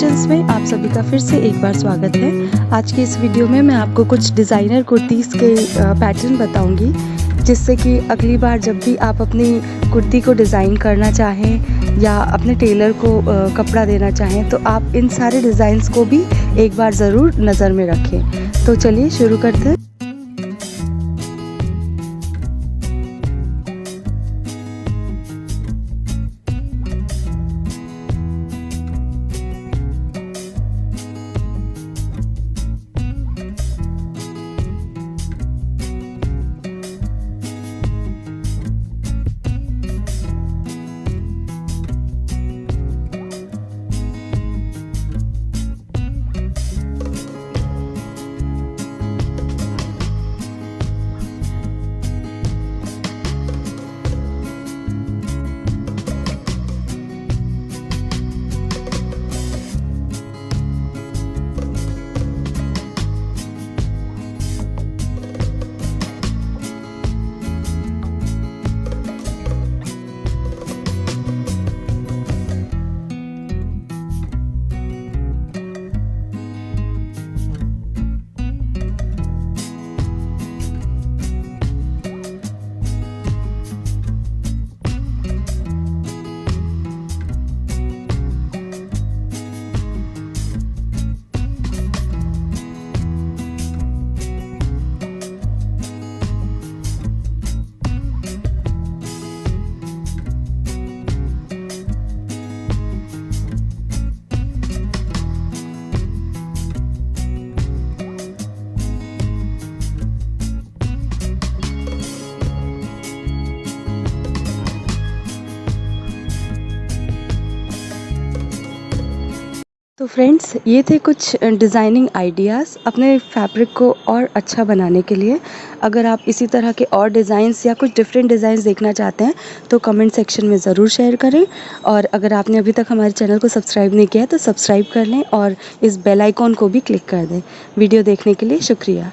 Collections में आप सभी का फिर से एक बार स्वागत है। आज की इस वीडियो में मैं आपको कुछ डिज़ाइनर कुर्तीज़ के पैटर्न बताऊंगी, जिससे कि अगली बार जब भी आप अपनी कुर्ती को डिज़ाइन करना चाहें या अपने टेलर को कपड़ा देना चाहें तो आप इन सारे डिज़ाइंस को भी एक बार ज़रूर नज़र में रखें। तो चलिए शुरू करते हैं। तो फ्रेंड्स, ये थे कुछ डिज़ाइनिंग आइडियाज़ अपने फैब्रिक को और अच्छा बनाने के लिए। अगर आप इसी तरह के और डिज़ाइंस या कुछ डिफरेंट डिज़ाइंस देखना चाहते हैं तो कमेंट सेक्शन में ज़रूर शेयर करें। और अगर आपने अभी तक हमारे चैनल को सब्सक्राइब नहीं किया तो सब्सक्राइब कर लें और इस बेल आइकॉन को भी क्लिक कर दें। वीडियो देखने के लिए शुक्रिया।